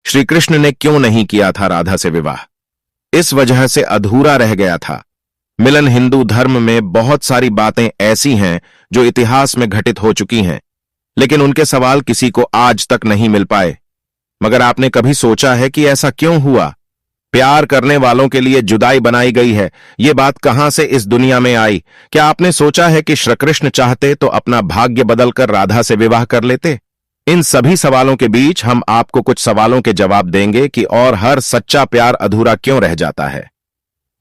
श्री कृष्ण ने क्यों नहीं किया था राधा से विवाह? इस वजह से अधूरा रह गया था। मिलन हिंदू धर्म में बहुत सारी बातें ऐसी हैं जो इतिहास में घटित हो चुकी हैं, लेकिन उनके सवाल किसी को आज तक नहीं मिल पाए। मगर आपने कभी सोचा है कि ऐसा क्यों हुआ? प्यार करने वालों के लिए जुदाई बनाई गई है, ये बात कहां से इस दुनिया में आई? क्या आपने सोचा है कि श्री कृष्ण चाहते तो अपना भाग्य बदलकर राधा से विवाह कर लेते? इन सभी सवालों के बीच हम आपको कुछ सवालों के जवाब देंगे कि और हर सच्चा प्यार अधूरा क्यों रह जाता है।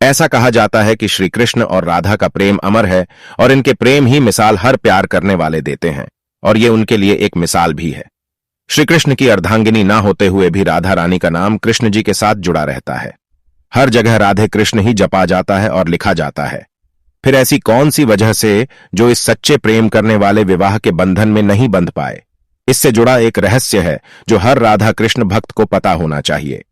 ऐसा कहा जाता है कि श्री कृष्ण और राधा का प्रेम अमर है और इनके प्रेम ही मिसाल हर प्यार करने वाले देते हैं, और ये उनके लिए एक मिसाल भी है। श्री कृष्ण की अर्धांगिनी ना होते हुए भी राधा रानी का नाम कृष्ण जी के साथ जुड़ा रहता है। हर जगह राधे कृष्ण ही जपा जाता है और लिखा जाता है। फिर ऐसी कौन सी वजह से जो इस सच्चे प्रेम करने वाले विवाह के बंधन में नहीं बंध पाए? इससे जुड़ा एक रहस्य है जो हर राधा कृष्ण भक्त को पता होना चाहिए।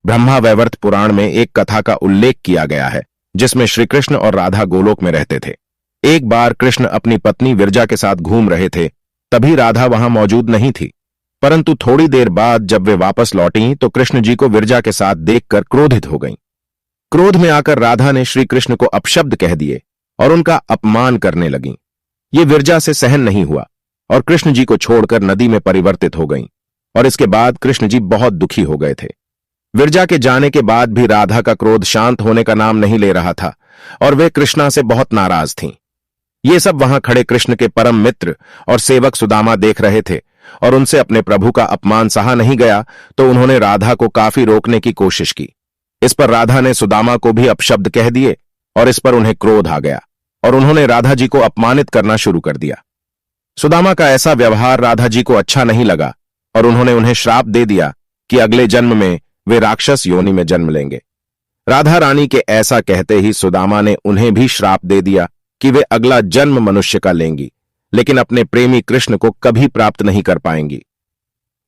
ब्रह्मा वैवर्त पुराण में एक कथा का उल्लेख किया गया है जिसमें श्री कृष्ण और राधा गोलोक में रहते थे। एक बार कृष्ण अपनी पत्नी विरजा के साथ घूम रहे थे, तभी राधा वहां मौजूद नहीं थी। परंतु थोड़ी देर बाद जब वे वापस लौटी तो कृष्ण जी को विरजा के साथ देखकर क्रोधित हो गईं। क्रोध में आकर राधा ने श्री कृष्ण को अपशब्द कह दिए और उनका अपमान करने लगीं। ये विरजा से सहन नहीं हुआ और कृष्ण जी को छोड़कर नदी में परिवर्तित हो गईं, और इसके बाद कृष्ण जी बहुत दुखी हो गए थे। विरजा के जाने के बाद भी राधा का क्रोध शांत होने का नाम नहीं ले रहा था और वे कृष्णा से बहुत नाराज थीं। ये सब वहां खड़े कृष्ण के परम मित्र और सेवक सुदामा देख रहे थे और उनसे अपने प्रभु का अपमान सहा नहीं गया तो उन्होंने राधा को काफी रोकने की कोशिश की। इस पर राधा ने सुदामा को भी अपशब्द कह दिए और इस पर उन्हें क्रोध आ गया और उन्होंने राधा जी को अपमानित करना शुरू कर दिया। सुदामा का ऐसा व्यवहार राधा जी को अच्छा नहीं लगा और उन्होंने उन्हें श्राप दे दिया कि अगले जन्म में वे राक्षस योनि में जन्म लेंगे। राधा रानी के ऐसा कहते ही सुदामा ने उन्हें भी श्राप दे दिया कि वे अगला जन्म मनुष्य का लेंगी, लेकिन अपने प्रेमी कृष्ण को कभी प्राप्त नहीं कर पाएंगी।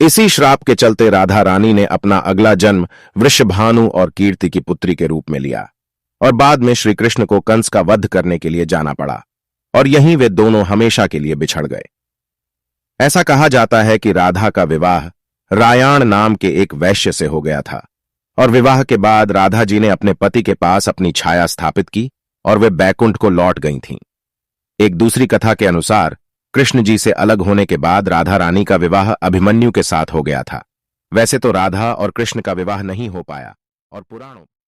इसी श्राप के चलते राधा रानी ने अपना अगला जन्म वृषभानु और कीर्ति की पुत्री के रूप में लिया और बाद में श्री कृष्ण को कंस का वध करने के लिए जाना पड़ा और यहीं वे दोनों हमेशा के लिए बिछड़ गए। ऐसा कहा जाता है कि राधा का विवाह रायाण नाम के एक वैश्य से हो गया था और विवाह के बाद राधा जी ने अपने पति के पास अपनी छाया स्थापित की और वे बैकुंठ को लौट गई थीं। एक दूसरी कथा के अनुसार कृष्ण जी से अलग होने के बाद राधा रानी का विवाह अभिमन्यु के साथ हो गया था। वैसे तो राधा और कृष्ण का विवाह नहीं हो पाया और पुराणों